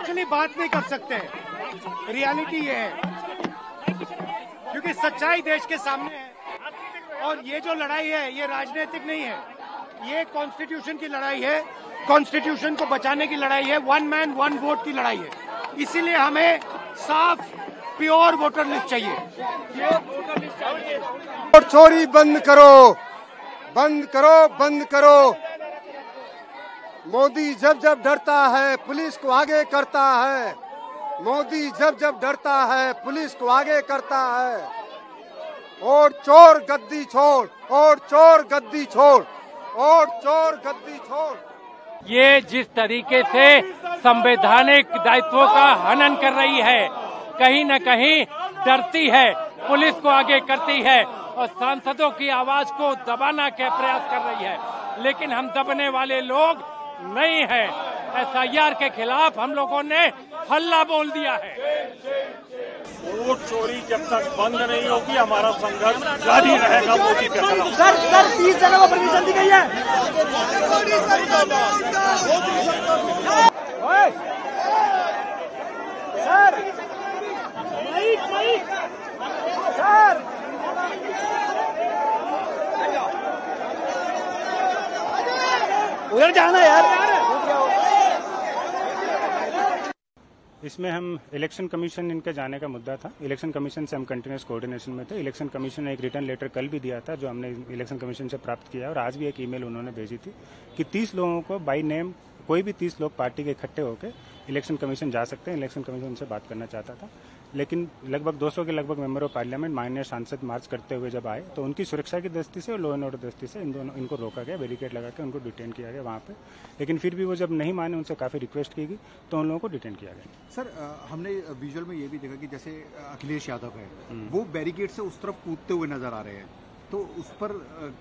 Actually बात नहीं कर सकते। रियलिटी ये है, क्योंकि सच्चाई देश के सामने है और ये जो लड़ाई है ये राजनीतिक नहीं है, ये कॉन्स्टिट्यूशन की लड़ाई है, कॉन्स्टिट्यूशन को बचाने की लड़ाई है, वन मैन वन वोट की लड़ाई है। इसीलिए हमें साफ प्योर वोटर लिस्ट चाहिए। वोट चोरी बंद करो, बंद करो, बंद करो। मोदी जब जब डरता है पुलिस को आगे करता है, मोदी जब जब डरता है पुलिस को आगे करता है। और चोर गद्दी छोड़, और चोर गद्दी छोड़, और चोर गद्दी छोड़। ये जिस तरीके से संवैधानिक दायित्वों का हनन कर रही है, कहीं न कहीं डरती है, पुलिस को आगे करती है और सांसदों की आवाज को दबाना का प्रयास कर रही है। लेकिन हम दबने वाले लोग नहीं है। SIR के खिलाफ हम लोगों ने हल्ला बोल दिया है। वोट चोरी जब तक बंद नहीं होगी हमारा संघर्ष जारी रहेगा मोदी के खिलाफ। सर 30 जनों को परमिशन दी गई है। सर सर उधर जाना यार। इसमें हम इलेक्शन कमीशन इनके जाने का मुद्दा था। इलेक्शन कमीशन से हम कंटिन्यूस कोऑर्डिनेशन में थे। इलेक्शन कमीशन ने एक रिटर्न लेटर कल भी दिया था जो हमने इलेक्शन कमीशन से प्राप्त किया, और आज भी एक ईमेल उन्होंने भेजी थी कि 30 लोगों को बाय नेम, कोई भी 30 लोग पार्टी के इकट्ठे होकर इलेक्शन कमीशन जा सकते हैं। इलेक्शन कमीशन उनसे बात करना चाहता था, लेकिन लगभग 200 के लगभग मेंबर ऑफ पार्लियामेंट माननीय सांसद मार्च करते हुए जब आए तो उनकी सुरक्षा की दृष्टि से और लॉ एंड ऑर्डर दृष्टि से इनको रोका गया, बैरिकेड लगा के उनको डिटेन किया गया वहां पे। लेकिन फिर भी वो जब नहीं माने, उनसे काफी रिक्वेस्ट की गई तो उन लोगों को डिटेन किया गया। सर हमने विजुअल में ये भी देखा कि जैसे अखिलेश यादव है वो बैरिकेड से उस तरफ कूदते हुए नजर आ रहे हैं, तो उस पर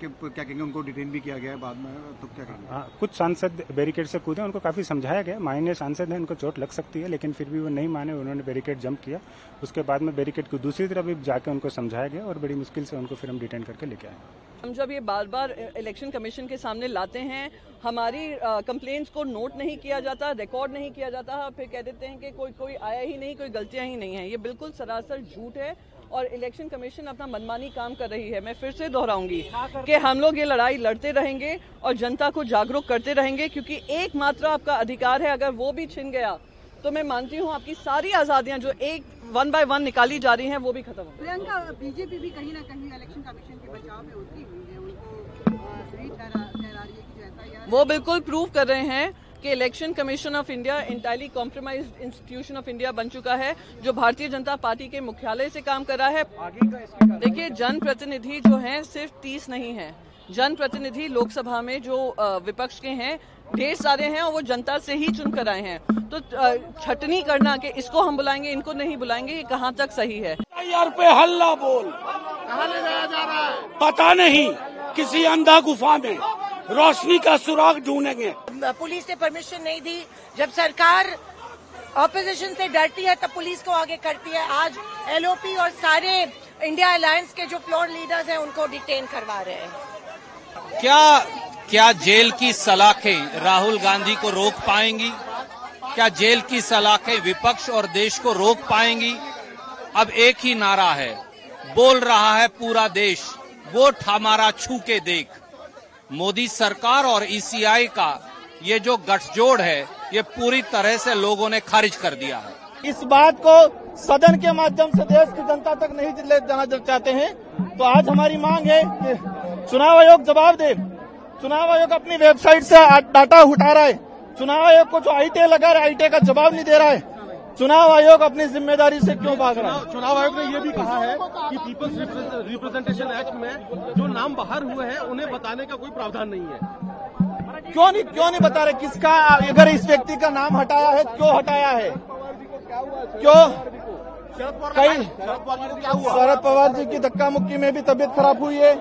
क्या कहेंगे? उनको डिटेन भी किया गया है बाद में, तो क्या कहेंगे? हाँ, कुछ सांसद बैरिकेड से कूदे, उनको काफी समझाया गया। माननीय सांसद हैं, उनको चोट लग सकती है, लेकिन फिर भी वो नहीं माने, उन्होंने बैरिकेड जंप किया। उसके बाद में बैरिकेड की दूसरी तरफ भी जाके उनको समझाया गया और बड़ी मुश्किल से उनको फिर हम डिटेन करके लेके आए। हम जब ये बार बार इलेक्शन कमीशन के सामने लाते हैं, हमारी कंप्लेंट्स को नोट नहीं किया जाता, रिकॉर्ड नहीं किया जाता, फिर कह देते हैं कि कोई आया ही नहीं, कोई गलतियां ही नहीं है। ये बिल्कुल सरासर झूठ है और इलेक्शन कमीशन अपना मनमानी काम कर रही है। मैं फिर से दोहराऊंगी कि हम लोग ये लड़ाई लड़ते रहेंगे और जनता को जागरूक करते रहेंगे, क्योंकि एकमात्र आपका अधिकार है, अगर वो भी छिन गया तो मैं मानती हूँ आपकी सारी आजादियां जो एक 1 by 1 निकाली जा रही हैं वो भी खत्म हो। प्रियंका, बीजेपी भी कहीं ना कहीं इलेक्शन कमीशन के बचाव में उतरी हुई है, उनको सही ठहरा रही है कि जैसा वो बिल्कुल प्रूव कर रहे हैं कि election commission of India entirely compromised institution of India बन चुका है, जो भारतीय जनता पार्टी के मुख्यालय से काम कर रहा है। देखिए, जनप्रतिनिधि जो हैं सिर्फ 30 नहीं है, जनप्रतिनिधि लोकसभा में जो विपक्ष के हैं ढेर सारे हैं और वो जनता से ही चुन कर आए हैं। तो छटनी करना कि इसको हम बुलाएंगे इनको नहीं बुलाएंगे, ये कहाँ तक सही है? SIR पे हल्ला बोल कहाँ ले जाया जा रहा है पता नहीं, किसी अंधा गुफा में रोशनी का सुराग ढूंढेंगे। पुलिस ने परमिशन नहीं दी। जब सरकार ऑपोजिशन से डरती है तब पुलिस को आगे करती है। आज LOP और सारे इंडिया अलायंस के जो फ्लोर लीडर्स हैं उनको डिटेन करवा रहे हैं। क्या जेल की सलाखें राहुल गांधी को रोक पाएंगी? क्या जेल की सलाखें विपक्ष और देश को रोक पाएंगी? अब एक ही नारा है, बोल रहा है पूरा देश, वोट हमारा छू के देख। मोदी सरकार और ECI का ये जो गठजोड़ है ये पूरी तरह से लोगों ने खारिज कर दिया है। इस बात को सदन के माध्यम से देश की जनता तक नहीं ले जाना चाहते हैं, तो आज हमारी मांग है कि चुनाव आयोग जवाब दे। चुनाव आयोग अपनी वेबसाइट से डाटा उठा रहा है, चुनाव आयोग को जो ITA लगा रहा है ITA का जवाब नहीं दे रहा है। चुनाव आयोग अपनी जिम्मेदारी से क्यों भाग रहा है? चुनाव आयोग ने ये भी कहा है कि पीपल्स रिप्रेजेंटेशन एक्ट में जो नाम बाहर हुए हैं उन्हें बताने का कोई प्रावधान नहीं है। क्यों नहीं बता रहे किसका, अगर इस व्यक्ति का नाम हटाया है क्यों हटाया है? क्यों? शरद पवार जी की धक्का मुक्की में भी तबीयत खराब हुई है।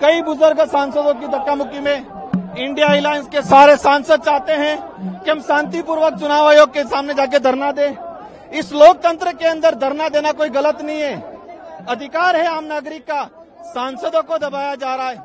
कई बुजुर्ग सांसदों की धक्का मुक्की में इंडिया अलायंस के सारे सांसद चाहते हैं कि हम शांतिपूर्वक चुनाव आयोग के सामने जाके धरना दें। इस लोकतंत्र के अंदर धरना देना कोई गलत नहीं है, अधिकार है आम नागरिक का। सांसदों को दबाया जा रहा है,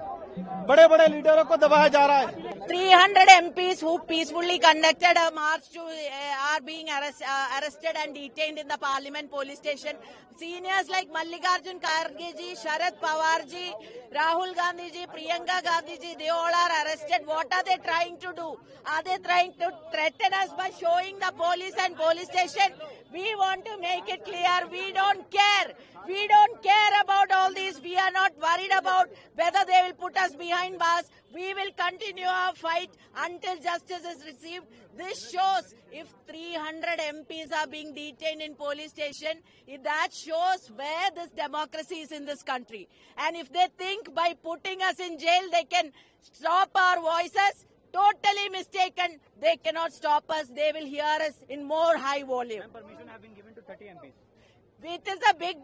बड़े बड़े लीडरों को दबाया जा रहा है। 300 MPs who peacefully conducted a march to our are being arrested and detained in the Parliament police station. Seniors like Mallikarjun Kharge ji, Sharad Pawar ji, Rahul Gandhi ji, Priyanka Gandhi ji, they all are arrested. What are they trying to do? Are they trying to threaten us by showing the police and police station? We want to make it clear, we don't care. We don't care about all these. We are not worried about whether they will put us behind bars. We will continue our fight until justice is received. This shows if 300 MPs are being detained in police station, that shows where this democracy is in this country. And if they think by putting us in jail they can stop our voices, totally mistaken. They cannot stop us. They will hear us in more high volume. Permission have been given to 30 MPs. It is a big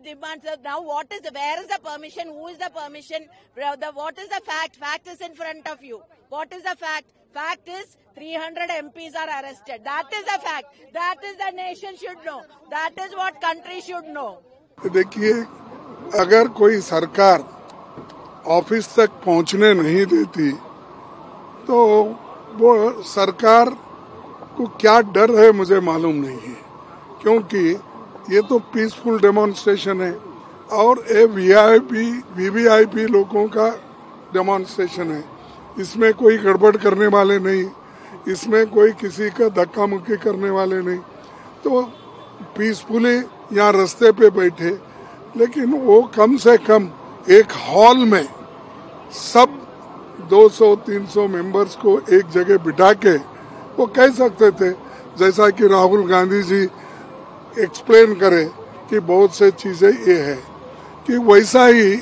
demand. Now, where is the permission? Who is the permission? What is the fact? Fact is in front of you. What is the fact? Fact is 300 MPs are arrested. That is the fact. That is the nation should know. That is what country should know. देखिए, अगर कोई सरकार office तक पहुंचने नहीं देती, तो वो सरकार को क्या डर है मुझे मालूम नहीं है, क्योंकि ये तो पीसफुल डेमोन्स्ट्रेशन है और ये वीवीआईपी लोगों का डेमोन्स्ट्रेशन है। इसमें कोई गड़बड़ करने वाले नहीं, इसमें कोई किसी का धक्का मुक्की करने वाले नहीं, तो पीसफुली यहाँ रास्ते पे बैठे, लेकिन वो कम से कम एक हॉल में सब 200-300 मेंबर्स को एक जगह बिठा के वो कह सकते थे, जैसा कि राहुल गांधी जी एक्सप्लेन करे कि बहुत से चीजें ये है, कि वैसा ही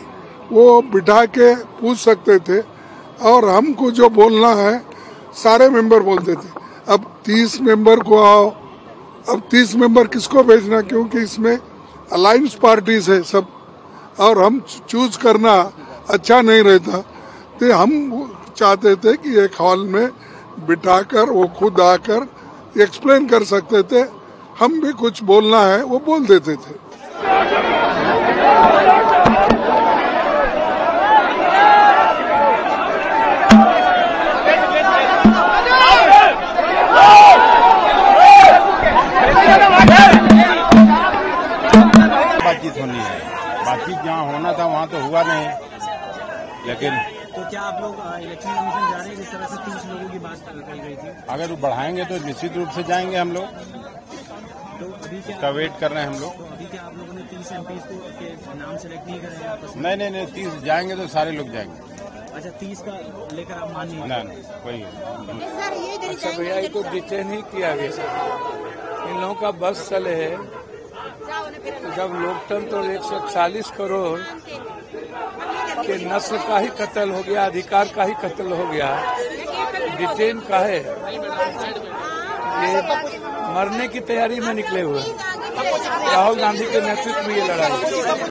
वो बिठा के पूछ सकते थे और हमको जो बोलना है सारे मेंबर बोलते थे। अब 30 मेंबर को आओ, अब 30 मेंबर किसको भेजना, क्योंकि इसमें अलायंस पार्टीज है सब, और हम चूज करना अच्छा नहीं रहता, तो हम चाहते थे कि एक हॉल में बिठाकर वो खुद आकर एक्सप्लेन कर सकते थे, हम भी कुछ बोलना है वो बोल देते थे। बातचीत होनी है, बातचीत जहाँ होना था वहाँ तो हुआ नहीं, लेकिन तो क्या आप लोग इलेक्शन कमीशन जा रहे हैं? जिस तरह से 30 लोगों की बात कही गई थी, अगर वो बढ़ाएंगे तो निश्चित रूप से जाएंगे हम लोग। तो अभी क्या उसका वेट कर रहे हैं हम लोग। तो अभी क्या आप लोगों ने 30 MPs को नाम सेलेक्ट नहीं करे हैं? नहीं, 30 जाएंगे तो सारे लोग जाएंगे। अच्छा, 30 का लेकर आप मान नहीं? ना, वही। अच्छा भैया, इनको डिटेन ही किया गया, इन लोगों का बस चले है, जब लोकतंत्र और 140 करोड़ के नस्ल का ही कत्ल हो गया, अधिकार का ही कत्ल हो गया, डिटेन का है, ये मरने की तैयारी में निकले हुए। राहुल गांधी के नेतृत्व में ये लड़ाई।